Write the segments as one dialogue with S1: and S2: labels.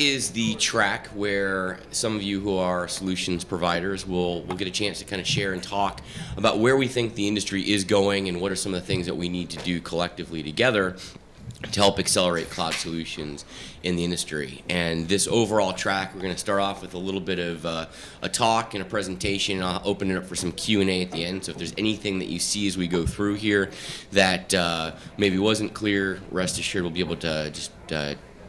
S1: is the track where some of you who are solutions providers will get a chance to kind of share and talk about where we think the industry is going and what are some of the things that we need to do collectively together to help accelerate cloud solutions in the industry. And this overall track, we're going to start off with a little bit of a talk and a presentation, and I'll open it up for some Q&A at the end. So if there's anything that you see as we go through here that maybe wasn't clear, rest assured we'll be able to just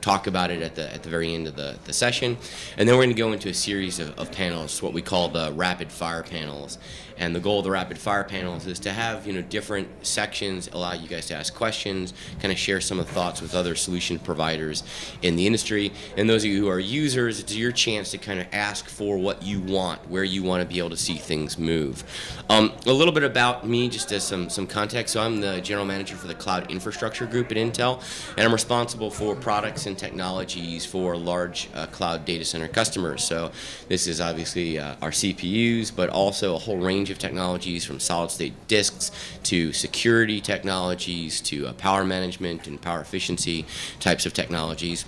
S1: talk about it at the very end of the session. And then we're going to go into a series of panels, what we call the rapid fire panels. And the goal of the rapid fire panels is to have different sections, allow you guys to ask questions, kind of share some of the thoughts with other solution providers in the industry. And those of you who are users, it's your chance to kind of ask for what you want, where you want to be able to see things move. A little bit about me, just as some context. So I'm the general manager for the cloud infrastructure group at Intel, and I'm responsible for products and technologies for large cloud data center customers. So this is obviously our CPUs, but also a whole range of technologies from solid-state disks to security technologies to power management and power efficiency types of technologies.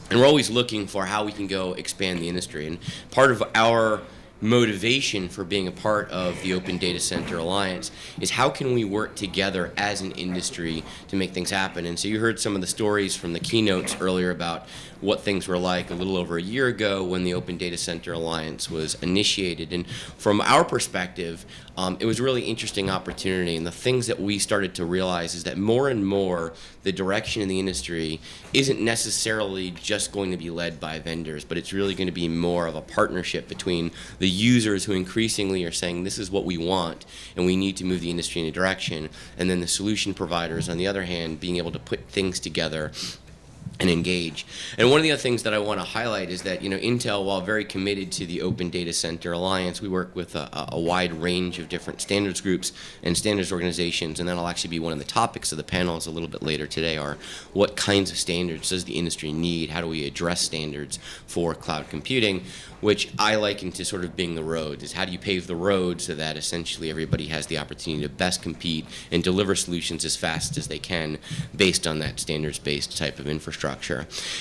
S1: And we're always looking for how we can go expand the industry. And part of our motivation for being a part of the Open Data Center Alliance is how can we work together as an industry to make things happen. And so you heard some of the stories from the keynotes earlier about what things were like a little over a year ago when the Open Data Center Alliance was initiated. And from our perspective, it was a really interesting opportunity. And the things that we started to realize is that more and more the direction in the industry isn't necessarily just going to be led by vendors, but it's really going to be more of a partnership between the users who increasingly are saying this is what we want and we need to move the industry in a direction, and then the solution providers on the other hand being able to put things together and engage. And one of the other things that I want to highlight is that Intel, while very committed to the Open Data Center Alliance, we work with a wide range of different standards groups and standards organizations, and that'll actually be one of the topics of the panels a little bit later today, are what kinds of standards does the industry need, how do we address standards for cloud computing, which I liken to sort of being the road, is how do you pave the road so that essentially everybody has the opportunity to best compete and deliver solutions as fast as they can based on that standards-based type of infrastructure.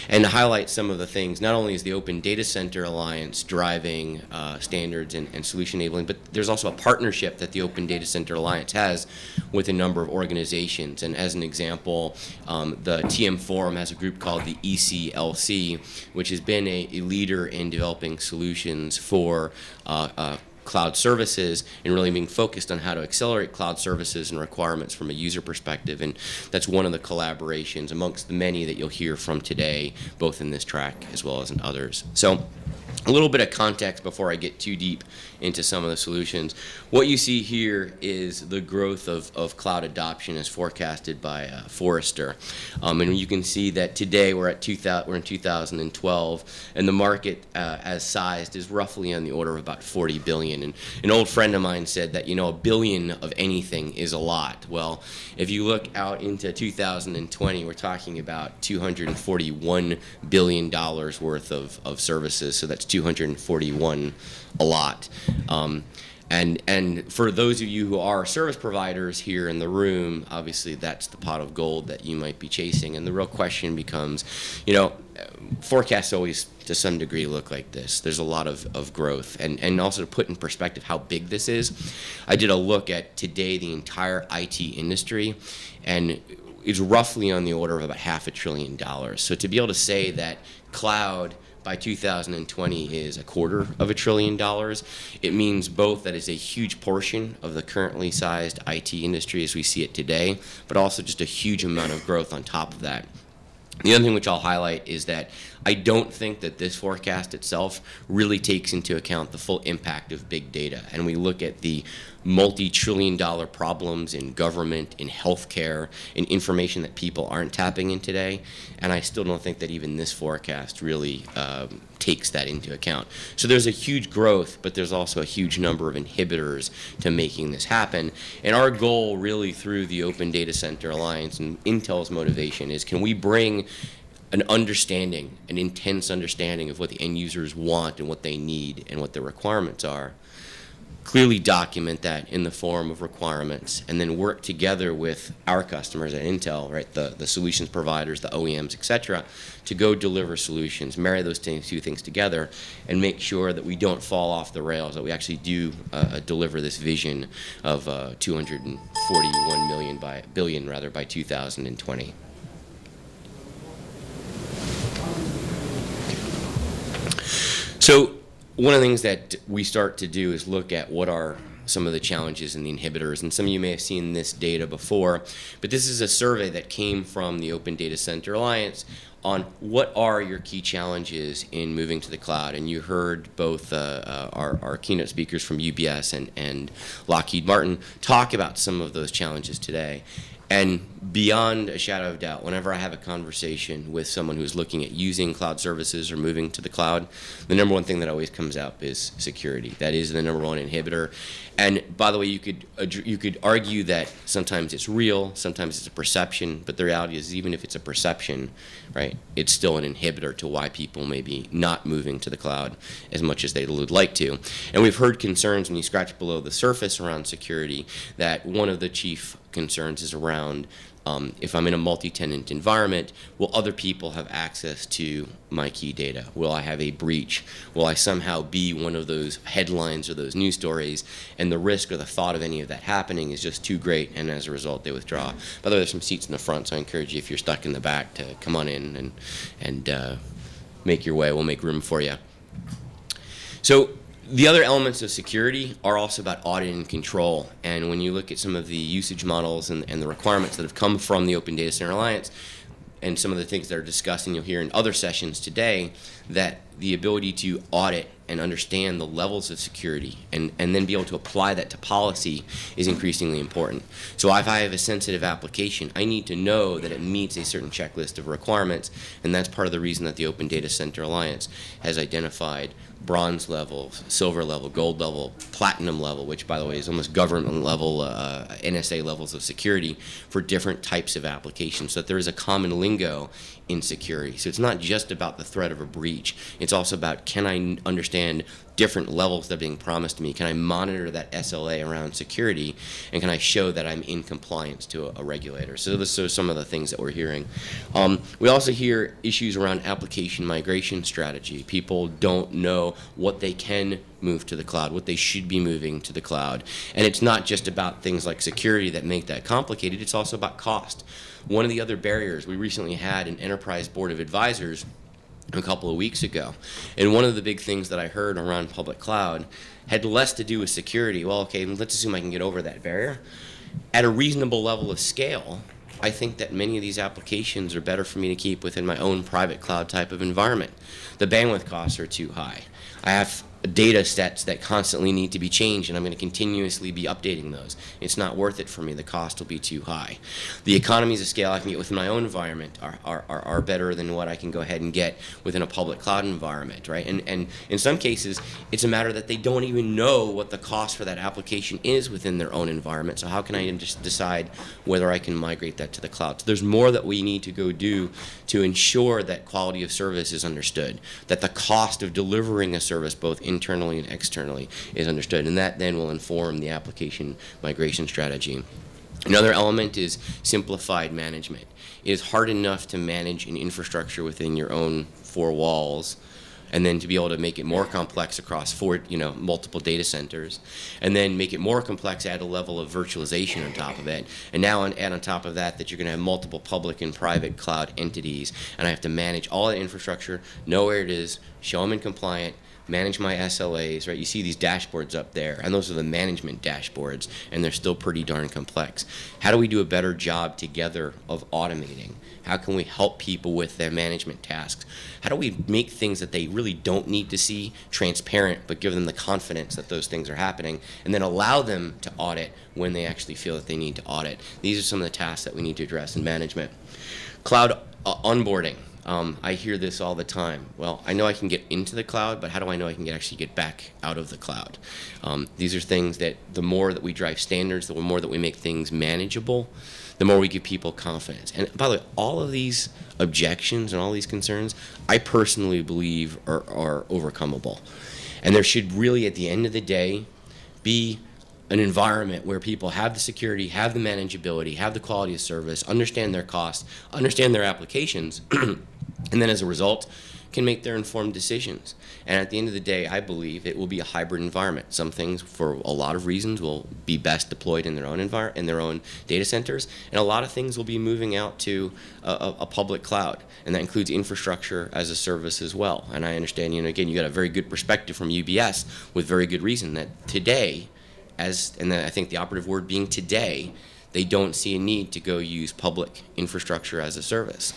S1: And to highlight some of the things, not only is the Open Data Center Alliance driving standards and solution enabling, but there's also a partnership that the Open Data Center Alliance has with a number of organizations. And as an example, the TM Forum has a group called the ECLC, which has been a leader in developing solutions for cloud services and really being focused on how to accelerate cloud services and requirements from a user perspective. And that's one of the collaborations amongst the many that you'll hear from today, both in this track as well as in others. So a little bit of context before I get too deep into some of the solutions. What you see here is the growth of cloud adoption as forecasted by Forrester. And you can see that today we're in 2012, and the market as sized is roughly on the order of about 40 billion. And an old friend of mine said that, a billion of anything is a lot. Well, if you look out into 2020, we're talking about $241 billion worth of services, so that's 241 a lot. And for those of you who are service providers here in the room, obviously that's the pot of gold that you might be chasing. And the real question becomes, forecasts always to some degree look like this. There's a lot of growth. And also to put in perspective how big this is, I did a look at today the entire IT industry, and it's roughly on the order of about $500 billion. So to be able to say that cloud by 2020 is $250 billion, it means both that it's a huge portion of the currently sized IT industry as we see it today, but also just a huge amount of growth on top of that. The other thing which I'll highlight is that I don't think that this forecast itself really takes into account the full impact of big data. And we look at the multi-trillion-dollar problems in government, in healthcare, in information that people aren't tapping in today. And I still don't think that even this forecast really takes that into account. So there's a huge growth, but there's also a huge number of inhibitors to making this happen. And our goal really through the Open Data Center Alliance and Intel's motivation is, can we bring an understanding, an intense understanding of what the end users want and what they need and what their requirements are, clearly document that in the form of requirements, and then work together with our customers at Intel, right, the solutions providers, the OEMs, et cetera, to go deliver solutions, marry those two things together, and make sure that we don't fall off the rails, that we actually do deliver this vision of 241 billion by 2020. So one of the things that we start to do is look at what are some of the challenges in the inhibitors. And some of you may have seen this data before, but this is a survey that came from the Open Data Center Alliance on what are your key challenges in moving to the cloud. And you heard both our keynote speakers from UBS and Lockheed Martin talk about some of those challenges today. And beyond a shadow of doubt, whenever I have a conversation with someone who's looking at using cloud services or moving to the cloud, the number one thing that always comes up is security. That is the number one inhibitor. And by the way, you could argue that sometimes it's real, sometimes it's a perception, but the reality is even if it's a perception, right, it's still an inhibitor to why people may be not moving to the cloud as much as they would like to. And we've heard concerns when you scratch below the surface around security that one of the chief concerns is around if I'm in a multi-tenant environment, will other people have access to my key data? Will I have a breach? Will I somehow be one of those headlines or those news stories? And the risk or the thought of any of that happening is just too great, and as a result, they withdraw. By the way, there's some seats in the front, so I encourage you, if you're stuck in the back, to come on in and make your way. We'll make room for you. So the other elements of security are also about audit and control. And when you look at some of the usage models and the requirements that have come from the Open Data Center Alliance and some of the things that are discussed, and you'll hear in other sessions today, that the ability to audit and understand the levels of security and then be able to apply that to policy is increasingly important. So if I have a sensitive application, I need to know that it meets a certain checklist of requirements, and that's part of the reason that the Open Data Center Alliance has identified bronze level, silver level, gold level, platinum level, which by the way is almost government level, NSA levels of security for different types of applications, so that there is a common lingo in security. So it's not just about the threat of a breach, it's also about, can I understand different levels that are being promised to me? Can I monitor that SLA around security? And can I show that I'm in compliance to a regulator? So those are some of the things that we're hearing. We also hear issues around application migration strategy. People don't know what they can move to the cloud, what they should be moving to the cloud. And it's not just about things like security that make that complicated, it's also about cost. One of the other barriers, we recently had an enterprise board of advisors a couple of weeks ago, and one of the big things that I heard around public cloud had less to do with security. Well, okay, let's assume I can get over that barrier. At a reasonable level of scale, I think that many of these applications are better for me to keep within my own private cloud type of environment. The bandwidth costs are too high. I have data sets that constantly need to be changed, and I'm going to continuously be updating those. It's not worth it for me. The cost will be too high. The economies of scale I can get within my own environment are better than what I can go ahead and get within a public cloud environment, right? And in some cases, it's a matter that they don't even know what the cost for that application is within their own environment. So how can I just decide whether I can migrate that to the cloud? So there's more that we need to go do to ensure that quality of service is understood, that the cost of delivering a service both internally and externally is understood, and that then will inform the application migration strategy. Another element is simplified management. It is hard enough to manage an infrastructure within your own four walls, and then to be able to make it more complex across multiple data centers, and then make it more complex, add a level of virtualization on top of it, and now add on top of that you're going to have multiple public and private cloud entities, and I have to manage all that infrastructure, know where it is, show them in compliant, manage my SLAs, right? You see these dashboards up there, and those are the management dashboards, and they're still pretty darn complex. How do we do a better job together of automating? How can we help people with their management tasks? How do we make things that they really don't need to see transparent, but give them the confidence that those things are happening, and then allow them to audit when they actually feel that they need to audit? These are some of the tasks that we need to address in management. Cloud onboarding. I hear this all the time. Well, I know I can get into the cloud, but how do I know I can actually get back out of the cloud? These are things that the more that we drive standards, the more that we make things manageable, the more we give people confidence. And by the way, all of these objections and all these concerns, I personally believe are overcomable. And there should really, at the end of the day, be an environment where people have the security, have the manageability, have the quality of service, understand their costs, understand their applications, and then as a result, can make their informed decisions. And at the end of the day, I believe it will be a hybrid environment. Some things, for a lot of reasons, will be best deployed in their own data centers, and a lot of things will be moving out to a public cloud, and that includes infrastructure as a service as well. And I understand, again, you got a very good perspective from UBS with very good reason that today, and I think the operative word being today, they don't see a need to go use public infrastructure as a service.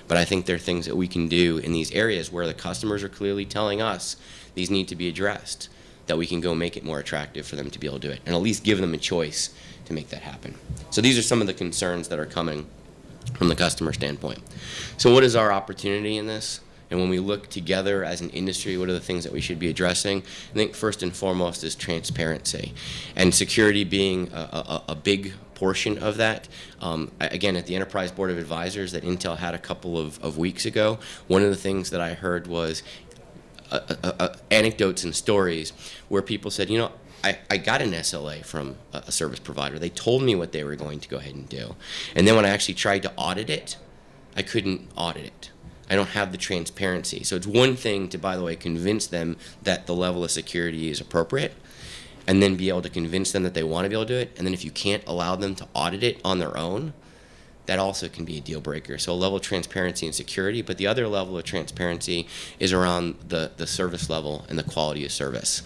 S1: But I think there are things that we can do in these areas where the customers are clearly telling us these need to be addressed, that we can go make it more attractive for them to be able to do it, and at least give them a choice to make that happen. So these are some of the concerns that are coming from the customer standpoint. So what is our opportunity in this? And when we look together as an industry, what are the things that we should be addressing? I think first and foremost is transparency, and security being a big portion of that. Again, at the Enterprise Board of Advisors that Intel had a couple of weeks ago, one of the things that I heard was anecdotes and stories where people said, I got an SLA from a service provider. They told me what they were going to go ahead and do. And then when I actually tried to audit it, I couldn't audit it. I don't have the transparency. So it's one thing to, by the way, convince them that the level of security is appropriate, and then be able to convince them that they want to be able to do it. And then if you can't allow them to audit it on their own, that also can be a deal breaker. So a level of transparency and security, but the other level of transparency is around the service level and the quality of service.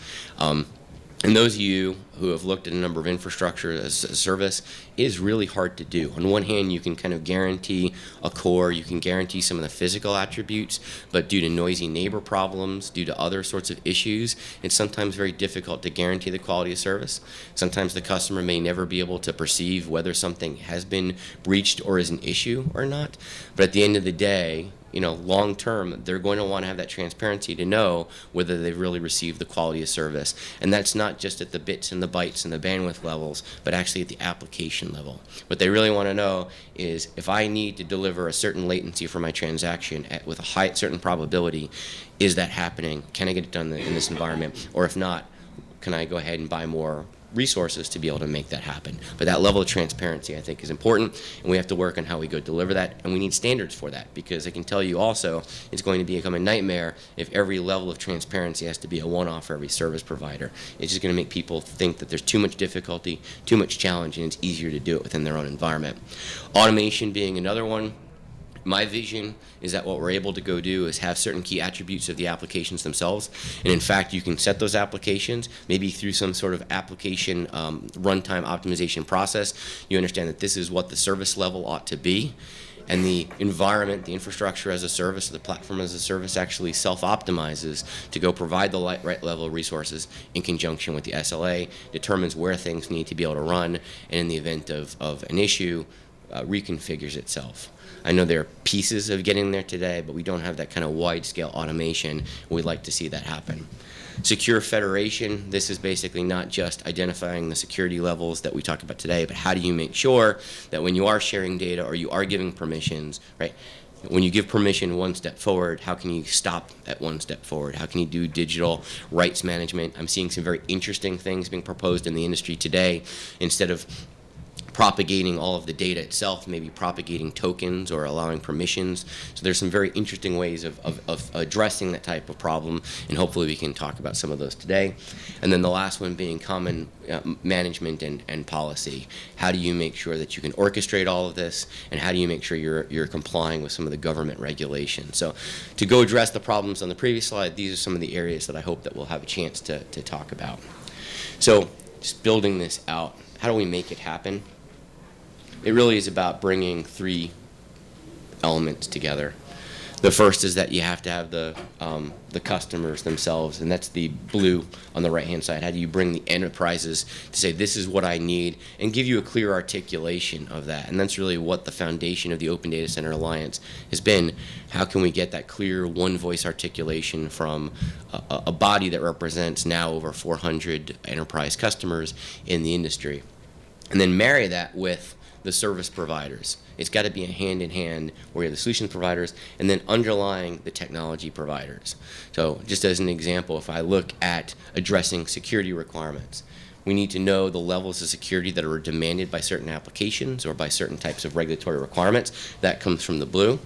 S1: And those of you who have looked at a number of infrastructure as a service, it is really hard to do. On one hand, you can kind of guarantee a core, you can guarantee some of the physical attributes, but due to noisy neighbor problems, due to other sorts of issues, it's sometimes very difficult to guarantee the quality of service. Sometimes the customer may never be able to perceive whether something has been breached or is an issue or not. But at the end of the day, long term, they're going to want to have that transparency to know whether they've really received the quality of service. And that's not just at the bits and the bytes and the bandwidth levels, but actually at the application level. What they really want to know is if I need to deliver a certain latency for my transaction with a certain probability, is that happening? Can I get it done in this environment? Or if not, can I go ahead and buy more resources to be able to make that happen? But that level of transparency, I think, is important, and we have to work on how we go deliver that, and we need standards for that, because I can tell you also it's going to become a nightmare if every level of transparency has to be a one-off for every service provider. It's just going to make people think that there's too much difficulty, too much challenge, and it's easier to do it within their own environment. Automation being another one. My vision is that what we're able to go do is have certain key attributes of the applications themselves. And in fact, you can set those applications, maybe through some sort of application runtime optimization process. You understand that this is what the service level ought to be. And the environment, the infrastructure as a service, the platform as a service actually self-optimizes to go provide the right level of resources in conjunction with the SLA, determines where things need to be able to run, and in the event of an issue, reconfigures itself. I know there are pieces of getting there today, but we don't have that kind of wide-scale automation. We'd like to see that happen. Secure federation, this is basically not just identifying the security levels that we talked about today, but how do you make sure that when you are sharing data or you are giving permissions, right? When you give permission one step forward, how can you stop at one step forward? How can you do digital rights management? I'm seeing some very interesting things being proposed in the industry today. Instead of propagating all of the data itself, maybe propagating tokens or allowing permissions. So there's some very interesting ways of addressing that type of problem, and hopefully we can talk about some of those today. And then the last one being common management and policy. How do you make sure that you can orchestrate all of this, and how do you make sure you're complying with some of the government regulations? So to go address the problems on the previous slide, these are some of the areas that I hope that we'll have a chance to talk about. So just building this out, how do we make it happen? It really is about bringing three elements together. The first is that you have to have the customers themselves, and that's the blue on the right-hand side. How do you bring the enterprises to say, this is what I need, and give you a clear articulation of that? And that's really what the foundation of the Open Data Center Alliance has been. How can we get that clear one-voice articulation from a body that represents now over 400 enterprise customers in the industry? And then marry that with the service providers. It's got to be a hand-in-hand where you have the solutions providers and then underlying the technology providers. So just as an example, if I look at addressing security requirements, We need to know the levels of security that are demanded by certain applications or by certain types of regulatory requirements. That comes from the blue.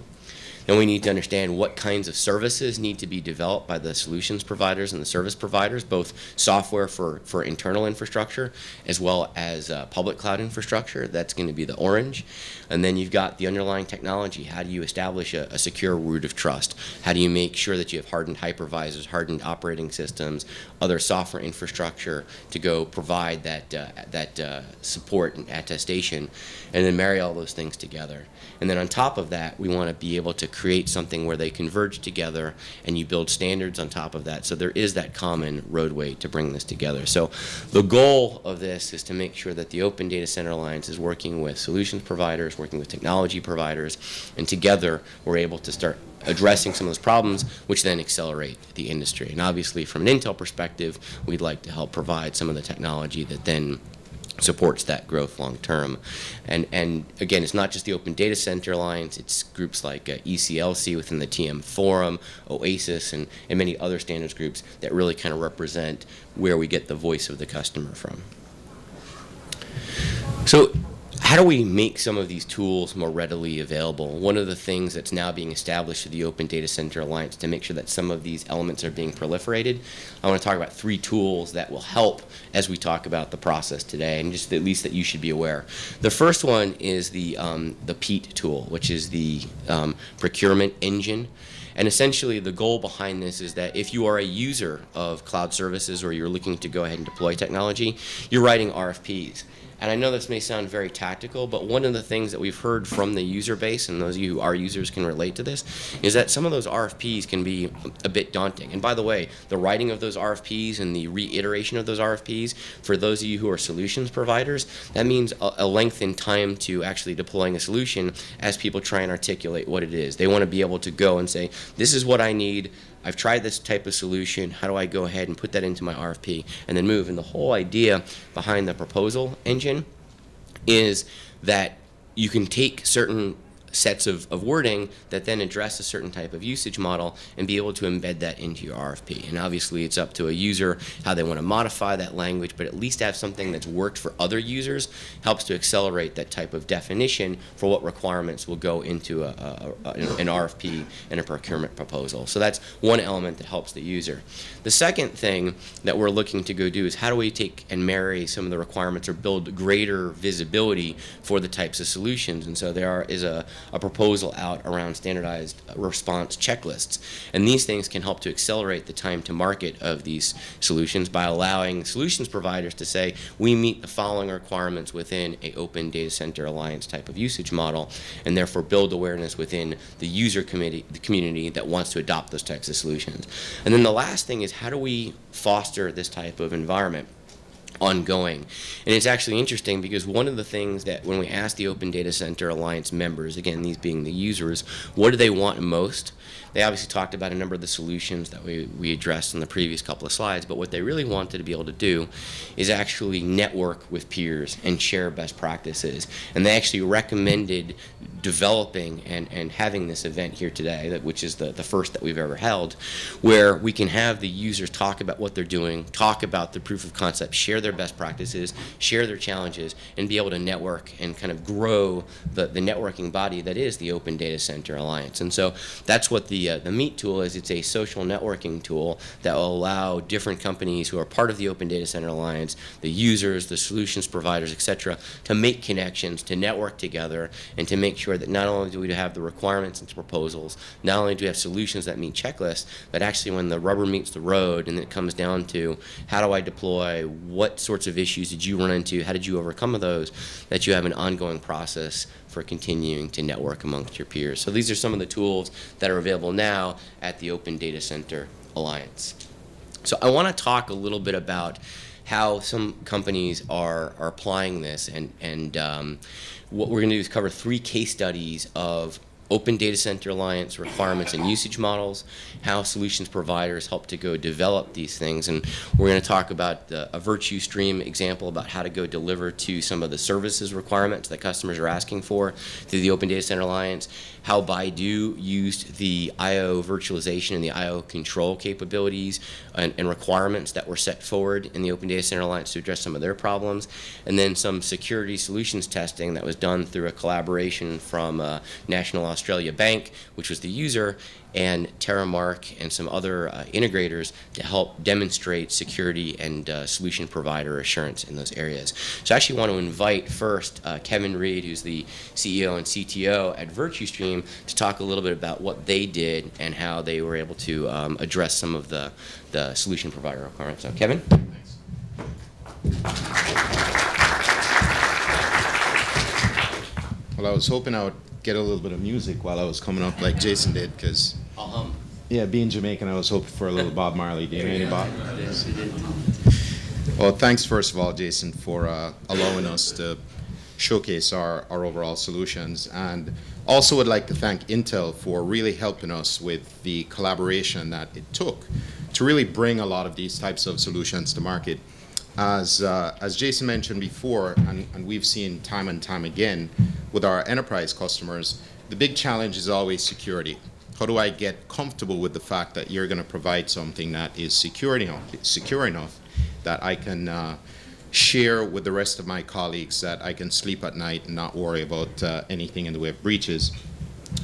S1: Then we need to understand what kinds of services need to be developed by the solutions providers and the service providers, both software for internal infrastructure as well as public cloud infrastructure. That's going to be the orange. And then you've got the underlying technology. How do you establish a secure root of trust? How do you make sure that you have hardened hypervisors, hardened operating systems, other software infrastructure to go provide that support and attestation, and then marry all those things together. And then on top of that, we want to be able to create something where they converge together and you build standards on top of that. So there is that common roadway to bring this together. So the goal of this is to make sure that the Open Data Center Alliance is working with solutions providers, working with technology providers, and together we're able to start addressing some of those problems, which then accelerate the industry. And obviously from an Intel perspective, we'd like to help provide some of the technology that then supports that growth long term. And again, it's not just the Open Data Center Alliance, it's groups like ECLC within the TM Forum, OASIS, and many other standards groups that really kind of represent where we get the voice of the customer from. So how do we make some of these tools more readily available? One of the things that's now being established through the Open Data Center Alliance to make sure that some of these elements are being proliferated, I want to talk about 3 tools that will help as we talk about the process today, and just at least that you should be aware. The first one is the PEAT tool, which is the procurement engine. And essentially the goal behind this is that if you are a user of cloud services or you're looking to go ahead and deploy technology, you're writing RFPs. And I know this may sound very tactical, but one of the things that we've heard from the user base, and those of you who are users can relate to this, is that some of those RFPs can be a bit daunting. And by the way, the writing of those RFPs and the reiteration of those RFPs, for those of you who are solutions providers, that means a length in time to actually deploying a solution as people try and articulate what it is. They want to be able to go and say, this is what I need. I've tried this type of solution. How do I go ahead and put that into my RFP and then move? And the whole idea behind the proposal engine is that you can take certain sets of wording that then address a certain type of usage model and be able to embed that into your RFP. And obviously it's up to a user how they want to modify that language, but at least have something that's worked for other users helps to accelerate that type of definition for what requirements will go into an RFP and a procurement proposal. So that's one element that helps the user. The second thing that we're looking to go do is how do we take and marry some of the requirements or build greater visibility for the types of solutions. And so there is a proposal out around standardized response checklists. And these things can help to accelerate the time to market of these solutions by allowing solutions providers to say, we meet the following requirements within an Open Data Center Alliance type of usage model, and therefore build awareness within the user community that wants to adopt those types of solutions. And then the last thing is, how do we foster this type of environment ongoing? And it's actually interesting because one of the things that when we ask the Open Data Center Alliance members, again these being the users, what do they want most? They obviously talked about a number of the solutions that we addressed in the previous couple of slides, but what they really wanted to be able to do is actually network with peers and share best practices. And they actually recommended developing and having this event here today, which is the first that we've ever held, where we can have the users talk about what they're doing, talk about the proof of concept, share their best practices, share their challenges, and be able to network and kind of grow the networking body that is the Open Data Center Alliance. And so that's what the MEET tool is. It's a social networking tool that will allow different companies who are part of the Open Data Center Alliance, the users, the solutions providers, etc., to make connections, to network together, and to make sure that not only do we have the requirements and proposals, not only do we have solutions that meet checklists, but actually when the rubber meets the road and it comes down to how do I deploy, what sorts of issues did you run into, how did you overcome those, that you have an ongoing process for continuing to network amongst your peers. So these are some of the tools that are available now at the Open Data Center Alliance. So I want to talk a little bit about how some companies are applying this, and what we're going to do is cover 3 case studies of Open Data Center Alliance requirements and usage models, how solutions providers help to go develop these things. And we're going to talk about a virtue stream example about how to go deliver to some of the services requirements that customers are asking for through the Open Data Center Alliance, how Baidu used the I/O virtualization and the I/O control capabilities and requirements that were set forward in the Open Data Center Alliance to address some of their problems, and then some security solutions testing that was done through a collaboration from National Australia Bank, which was the user, and Terramark and some other integrators to help demonstrate security and solution provider assurance in those areas. So I actually want to invite first Kevin Reed, who's the CEO and CTO at VirtueStream, to talk a little bit about what they did and how they were able to address some of the solution provider requirements. So Kevin?
S2: Thanks. Well, I was hoping I would get a little bit of music while I was coming up like Jason did, because yeah, being Jamaican, I was hoping for a little Bob Marley. Do you know any Bob? Well, thanks first of all, Jason, for allowing us to showcase our overall solutions, and also would like to thank Intel for really helping us with the collaboration that it took to really bring a lot of these types of solutions to market. As Jason mentioned before, and we've seen time and time again with our enterprise customers, the big challenge is always security. How do I get comfortable with the fact that you're going to provide something that is secure enough that I can share with the rest of my colleagues, that I can sleep at night and not worry about anything in the way of breaches?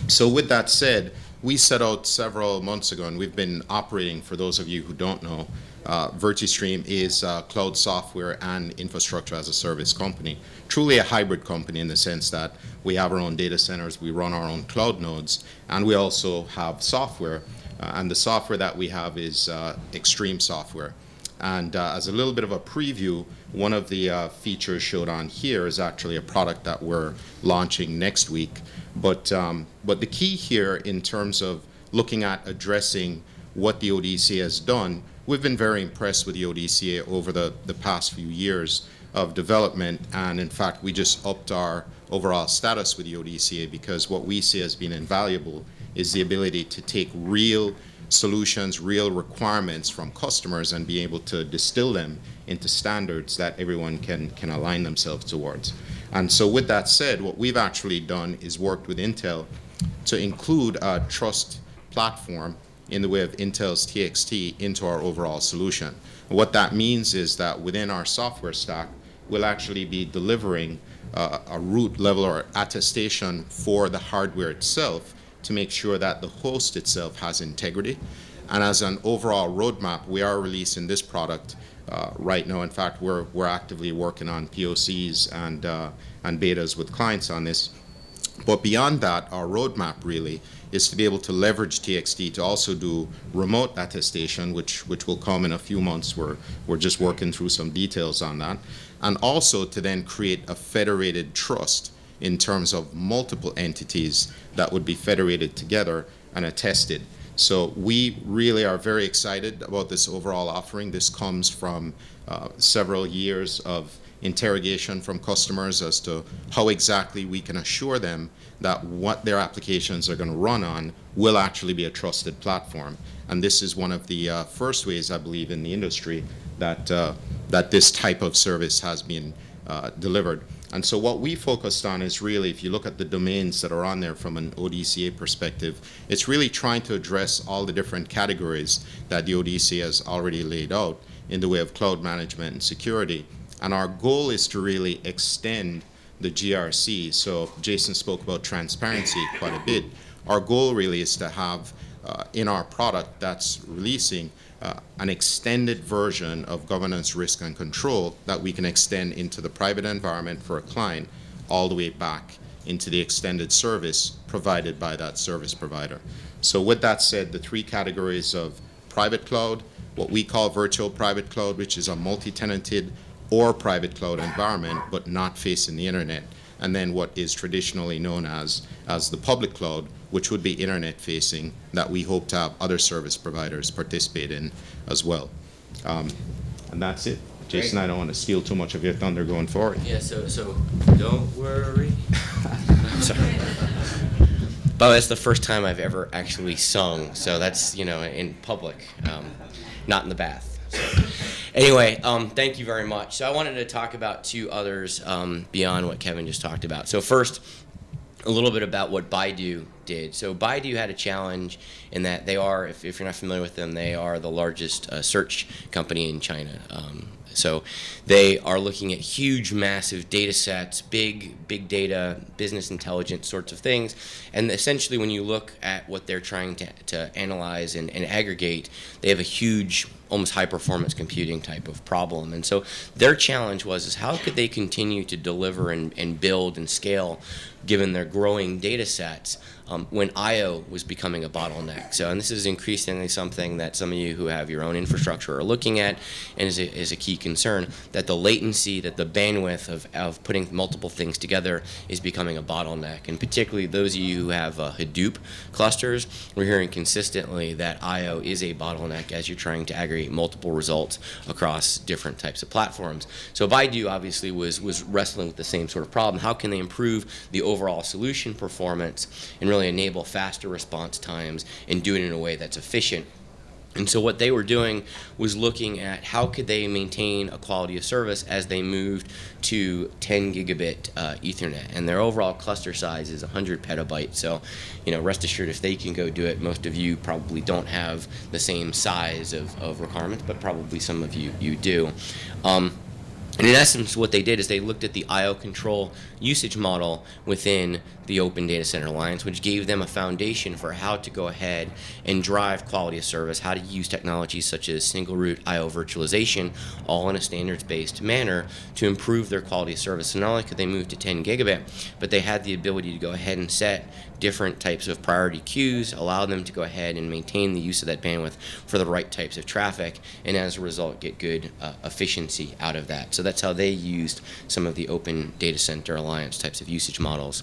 S2: So with that said, we set out several months ago, and we've been operating, for those of you who don't know, VirtueStream is a cloud software and infrastructure as a service company. Truly a hybrid company in the sense that we have our own data centers, we run our own cloud nodes, and we also have software. And the software that we have is Extreme software. And as a little bit of a preview, one of the features showed on here is actually a product that we're launching next week. But the key here in terms of looking at addressing what the ODCA has done, we've been very impressed with the ODCA over the past few years of development, and in fact we just upped our overall status with the ODCA, because what we see as being invaluable is the ability to take real solutions, real requirements from customers and be able to distill them into standards that everyone can align themselves towards. And so with that said, what we've actually done is worked with Intel to include a trust platform in the way of Intel's TXT into our overall solution. And what that means is that within our software stack, we'll actually be delivering a root level or attestation for the hardware itself to make sure that the host itself has integrity. And as an overall roadmap, we are releasing this product right now. In fact, we're actively working on POCs and betas with clients on this. But beyond that, our roadmap really is to be able to leverage TXT to also do remote attestation, which will come in a few months. We're just working through some details on that. And also to then create a federated trust in terms of multiple entities that would be federated together and attested. So we really are very excited about this overall offering. This comes from several years of interrogation from customers as to how exactly we can assure them that what their applications are going to run on will actually be a trusted platform. And this is one of the first ways, I believe, in the industry that this type of service has been delivered. And so what we focused on is really, if you look at the domains that are on there from an ODCA perspective, it's really trying to address all the different categories that the ODCA has already laid out in the way of cloud management and security. And our goal is to really extend the GRC. So Jason spoke about transparency quite a bit. Our goal really is to have in our product that's releasing an extended version of governance, risk, and control that we can extend into the private environment for a client all the way back into the extended service provided by that service provider. So with that said, the three categories of private cloud, what we call virtual private cloud, which is a multi-tenanted or private cloud environment but not facing the internet, and then what is traditionally known as the public cloud, which would be internet facing, that we hope to have other service providers participate in as well. And that's it. Jason, I don't want to steal too much of your thunder going forward.
S1: Yeah, so don't worry. Sorry. But that's the first time I've ever actually sung, so that's, in public, not in the bath. So, anyway, thank you very much. So I wanted to talk about two others beyond what Kevin just talked about. So first, a little bit about what Baidu did. So Baidu had a challenge in that they are, if you're not familiar with them, they are the largest search company in China. So they are looking at huge, massive data sets, big data, business intelligence sorts of things. And essentially when you look at what they're trying to analyze and aggregate, they have a huge, almost high-performance computing type of problem. And so their challenge was how could they continue to deliver and build and scale given their growing data sets when I/O was becoming a bottleneck. So, and this is increasingly something that some of you who have your own infrastructure are looking at, and is a key concern, that the latency, that the bandwidth of putting multiple things together is becoming a bottleneck. And particularly those of you who have Hadoop clusters, we're hearing consistently that I/O is a bottleneck as you're trying to aggregate multiple results across different types of platforms. So Baidu obviously was wrestling with the same sort of problem. How can they improve the overall solution performance and really enable faster response times and do it in a way that's efficient? And so what they were doing was looking at how could they maintain a quality of service as they moved to 10 gigabit Ethernet. And their overall cluster size is 100 petabytes. So, rest assured if they can go do it, most of you probably don't have the same size of requirements, but probably some of you do. And in essence, what they did is they looked at the I/O control usage model within the Open Data Center Alliance, which gave them a foundation for how to go ahead and drive quality of service, how to use technologies such as single root I/O virtualization, all in a standards-based manner to improve their quality of service. So not only could they move to 10 gigabit, but they had the ability to go ahead and set different types of priority queues, allow them to go ahead and maintain the use of that bandwidth for the right types of traffic, and as a result get good efficiency out of that. So that's how they used some of the Open Data Center Alliance types of usage models.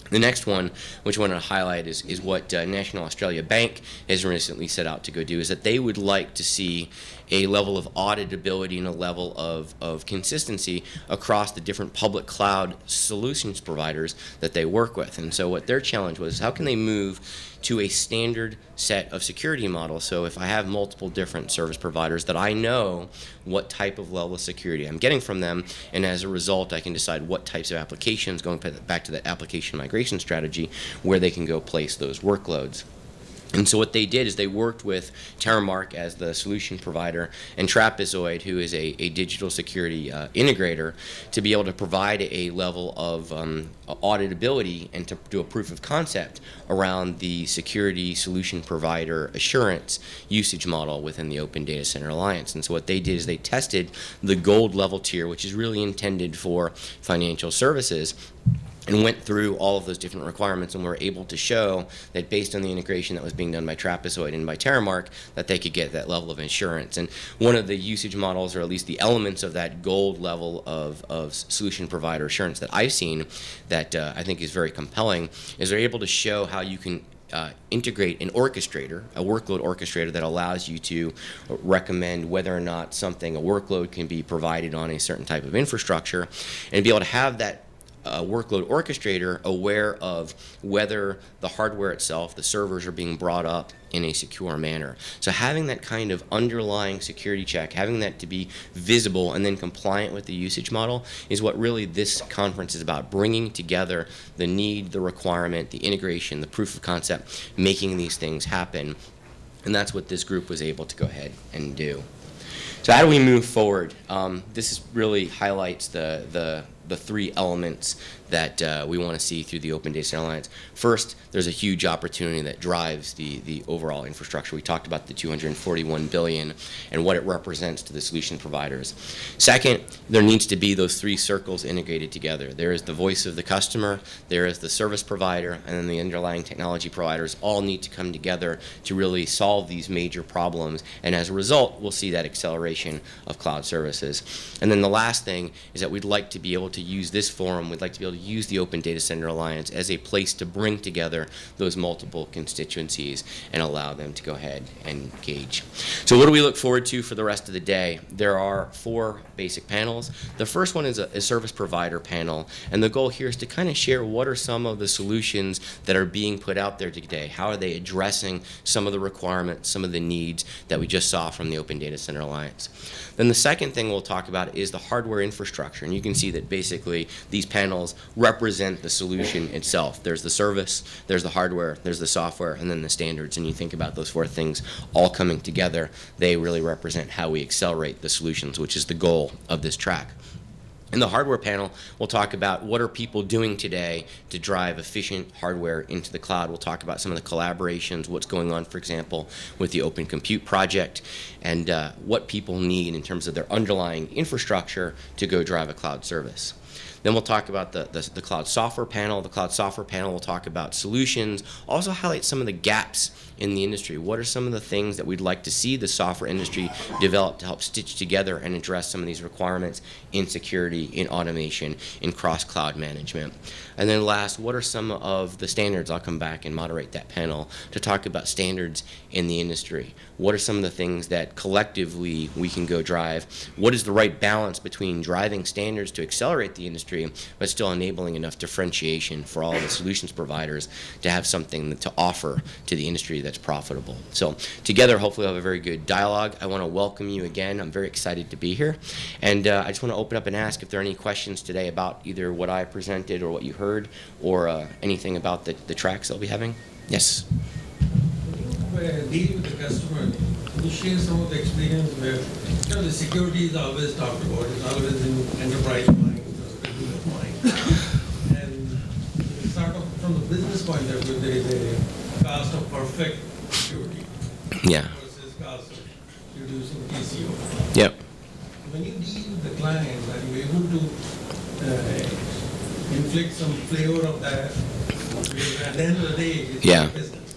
S1: The next one, which I want to highlight, is what National Australia Bank has recently set out to go do, is that they would like to see a level of auditability and a level of consistency across the different public cloud solutions providers that they work with. And so what their challenge was, how can they move to a standard set of security models? So if I have multiple different service providers, that I know what type of level of security I'm getting from them, and as a result I can decide what types of applications, going back to that application migration strategy, where they can go place those workloads. And so what they did is they worked with Terramark as the solution provider and Trapezoid, who is a digital security integrator, to be able to provide a level of auditability and to do a proof of concept around the security solution provider assurance usage model within the Open Data Center Alliance. And so what they did is they tested the gold level tier, which is really intended for financial services, and went through all of those different requirements, and were able to show that based on the integration that was being done by Trapezoid and by Terramark, that they could get that level of insurance. And one of the usage models, or at least the elements of that gold level of solution provider assurance that I've seen that I think is very compelling, is they're able to show how you can integrate an orchestrator, a workload orchestrator that allows you to recommend whether or not a workload can be provided on a certain type of infrastructure, and be able to have that workload orchestrator aware of whether the hardware itself, the servers, are being brought up in a secure manner. So having that kind of underlying security check, having that to be visible and then compliant with the usage model, is what really this conference is about, bringing together the need, the requirement, the integration, the proof of concept, making these things happen. And that's what this group was able to go ahead and do. So how do we move forward? This really highlights the three elements that we want to see through the Open Data Center Alliance. First, there's a huge opportunity that drives the overall infrastructure. We talked about the $241 billion and what it represents to the solution providers. Second, there needs to be those three circles integrated together. There is the voice of the customer, there is the service provider, and then the underlying technology providers all need to come together to really solve these major problems, and as a result, we'll see that acceleration of cloud services. And then the last thing is that we'd like to be able to to use this forum, we'd like to be able to use the Open Data Center Alliance as a place to bring together those multiple constituencies and allow them to go ahead and engage. So what do we look forward to for the rest of the day? There are 4 basic panels. The first one is a service provider panel, and the goal here is to kind of share what are some of the solutions that are being put out there today. How are they addressing some of the requirements, some of the needs that we just saw from the Open Data Center Alliance. Then the second thing we'll talk about is the hardware infrastructure, and you can see that basically these panels represent the solution itself. There's the service, there's the hardware, there's the software, and then the standards, and you think about those 4 things all coming together, they really represent how we accelerate the solutions, which is the goal of this track. In the hardware panel, we'll talk about what are people doing today to drive efficient hardware into the cloud. We'll talk about some of the collaborations, what's going on, for example, with the Open Compute project, and what people need in terms of their underlying infrastructure to go drive a cloud service. Then we'll talk about the cloud software panel. The cloud software panel will talk about solutions, also highlight some of the gaps in the industry. What are some of the things that we'd like to see the software industry develop to help stitch together and address some of these requirements in security, in automation, in cross-cloud management. And then last, what are some of the standards? I'll come back and moderate that panel to talk about standards in the industry. What are some of the things that collectively we can go drive? What is the right balance between driving standards to accelerate the industry, but still enabling enough differentiation for all the solutions providers to have something to offer to the industry that's profitable? So together, hopefully we'll have a very good dialogue. I want to welcome you again. I'm very excited to be here. And I just want to open up and ask if there are any questions today about either what I presented or what you heard, or anything about the tracks I'll be having. Yes?
S3: Deal with the customer, can you share some of the experience where the security is always talked about, it's always in enterprise mind, regular mind. And sort of from the business point of view, there is a cost of perfect security versus cost of reducing TCO.
S1: Yep.
S3: When you deal with the client, are you able to inflict some flavor of that? At the end of the day, it's business.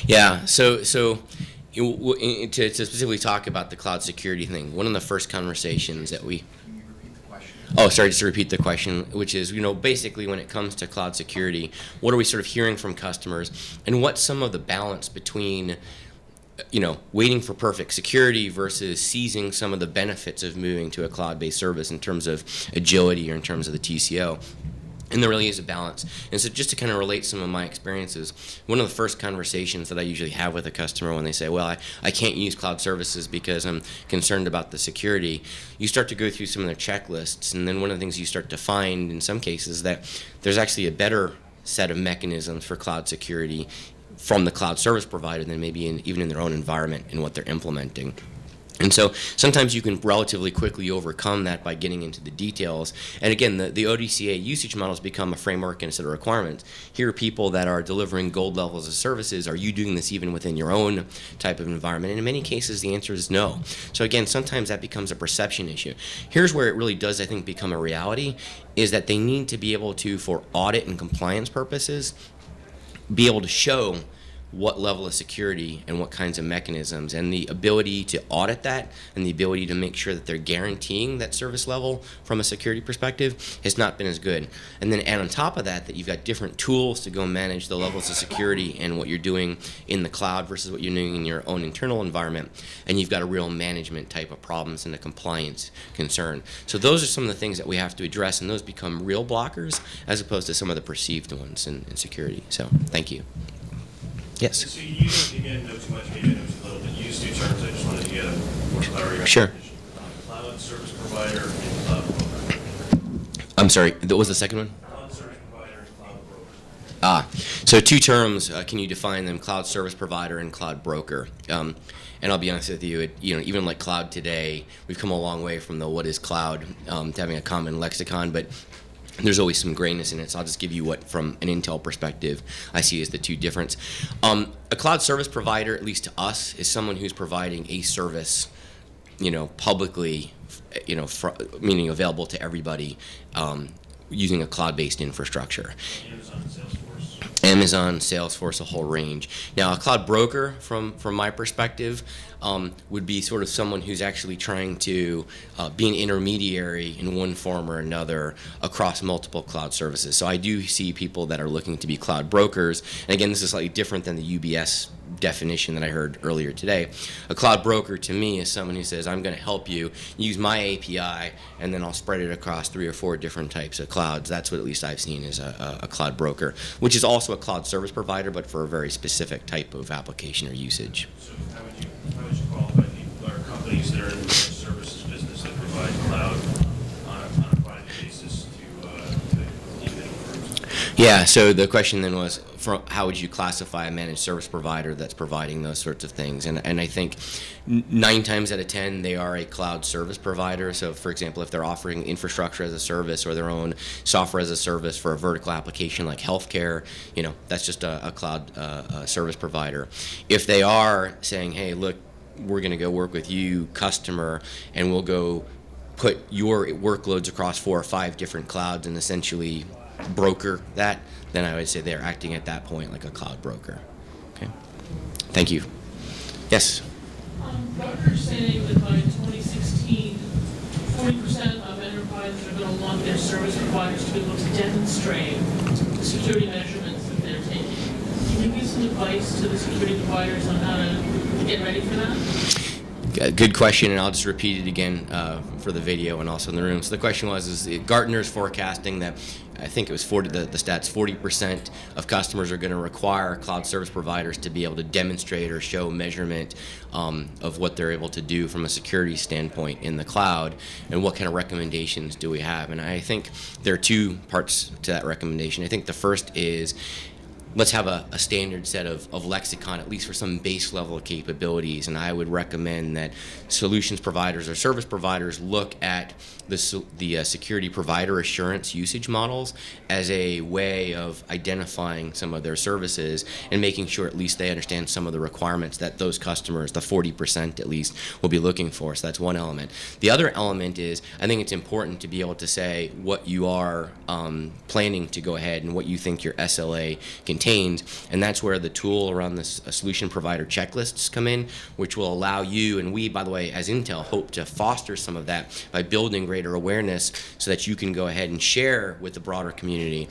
S1: Yeah. So to specifically talk about the cloud security thing, one of the first conversations that we...
S4: Can you repeat the question?
S1: Oh, sorry, just to repeat the question, which is, basically when it comes to cloud security, what are we sort of hearing from customers, and what's some of the balance between waiting for perfect security versus seizing some of the benefits of moving to a cloud-based service in terms of agility or in terms of the TCO. And there really is a balance. And so just to kind of relate some of my experiences, one of the first conversations that I usually have with a customer when they say, well, I can't use cloud services because I'm concerned about the security, you start to go through some of their checklists, and then one of the things you start to find in some cases that there's actually a better set of mechanisms for cloud security from the cloud service provider than maybe even in their own environment in what they're implementing. And so sometimes you can relatively quickly overcome that by getting into the details. And again, the ODCA usage models become a framework and a set of requirements. Here are people that are delivering gold levels of services. Are you doing this even within your own type of environment? And in many cases, the answer is no. So again, sometimes that becomes a perception issue. Here's where it really does, I think, become a reality, is that they need to be able to, for audit and compliance purposes, be able to show what level of security and what kinds of mechanisms, and the ability to audit that and the ability to make sure that they're guaranteeing that service level from a security perspective has not been as good. And then add on top of that you've got different tools to go manage the levels of security and what you're doing in the cloud versus what you're doing in your own internal environment, and you've got a real management type of problems and a compliance concern. So those are some of the things that we have to address, and those become real blockers as opposed to some of the perceived ones in security. So thank you. Yes.
S5: So you didn't know too much, maybe I know too little, but you used 2 terms. I just wanted to get more clarity.
S1: Sure.
S5: Cloud service provider and cloud broker.
S1: I'm sorry, what was the second one?
S5: Cloud service provider and cloud broker.
S1: So 2 terms, can you define them? Cloud service provider and cloud broker. And I'll be honest with you, even like cloud today, we've come a long way from the what is cloud to having a common lexicon, but there's always some grayness in it, so I'll just give you what, from an Intel perspective, I see as the 2 difference. A cloud service provider, at least to us, is someone who's providing a service, publicly, meaning available to everybody, using a cloud-based infrastructure.
S5: Amazon and Salesforce.
S1: Amazon, Salesforce, a whole range. Now, a cloud broker, from my perspective, would be sort of someone who's actually trying to be an intermediary in one form or another across multiple cloud services. So I do see people that are looking to be cloud brokers. And again, this is slightly different than the UBS definition that I heard earlier today. A cloud broker to me is someone who says, I'm going to help you use my API, and then I'll spread it across 3 or 4 different types of clouds. That's what at least I've seen as a cloud broker, which is also a cloud service provider, but for a very specific type of application or usage.
S5: So how would you qualify people or companies that are in the services business that provide cloud on a private basis to individual firms?
S1: Yeah, so the question then was, how would you classify a managed service provider that's providing those sorts of things? And I think 9 times out of 10, they are a cloud service provider. So, for example, if they're offering infrastructure as a service or their own software as a service for a vertical application like healthcare, that's just a cloud service provider. If they are saying, hey, look, we're going to go work with you, customer, and we'll go put your workloads across 4 or 5 different clouds and essentially broker that, then I would say they're acting at that point like a cloud broker. Okay. Thank you. Yes?
S4: Gartner's saying that by 2016, 40% of enterprises are going to want their service providers to be able to demonstrate the security measurements that they're taking. Can you give some advice to the security providers on how to get ready for that?
S1: Good question, and I'll just repeat it again for the video and also in the room. So the question was, is Gartner's forecasting that, I think it was the stats, 40% of customers are going to require cloud service providers to be able to demonstrate or show measurement of what they're able to do from a security standpoint in the cloud, and what kind of recommendations do we have? And I think there are 2 parts to that recommendation. I think the first is, let's have a standard set of lexicon, at least for some base level of capabilities. And I would recommend that solutions providers or service providers look at the security provider assurance usage models as a way of identifying some of their services and making sure at least they understand some of the requirements that those customers, the 40% at least, will be looking for. So that's one element. The other element is, I think it's important to be able to say what you are planning to go ahead and what you think your SLA contains, and that's where the tool around this solution provider checklists come in, which will allow you, and we, by the way, as Intel, hope to foster some of that by building greater awareness so that you can go ahead and share with the broader community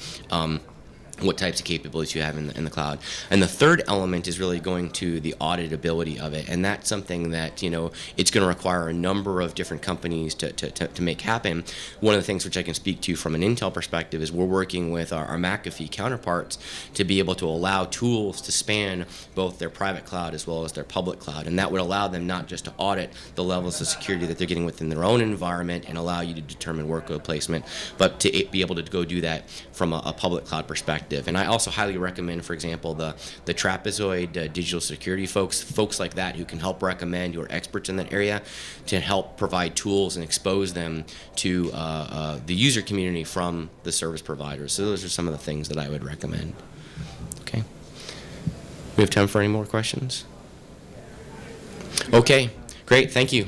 S1: what types of capabilities you have in the cloud. And the third element is really going to the auditability of it, and that's something that it's going to require a number of different companies to make happen. One of the things which I can speak to from an Intel perspective is we're working with our McAfee counterparts to be able to allow tools to span both their private cloud as well as their public cloud, and that would allow them not just to audit the levels of security that they're getting within their own environment and allow you to determine workload placement, but to be able to go do that from a public cloud perspective. And I also highly recommend, for example, the Trapezoid digital security folks like that who can help recommend, who are experts in that area, to help provide tools and expose them to the user community from the service providers. So those are some of the things that I would recommend. Okay. We have time for any more questions? Okay, great, thank you.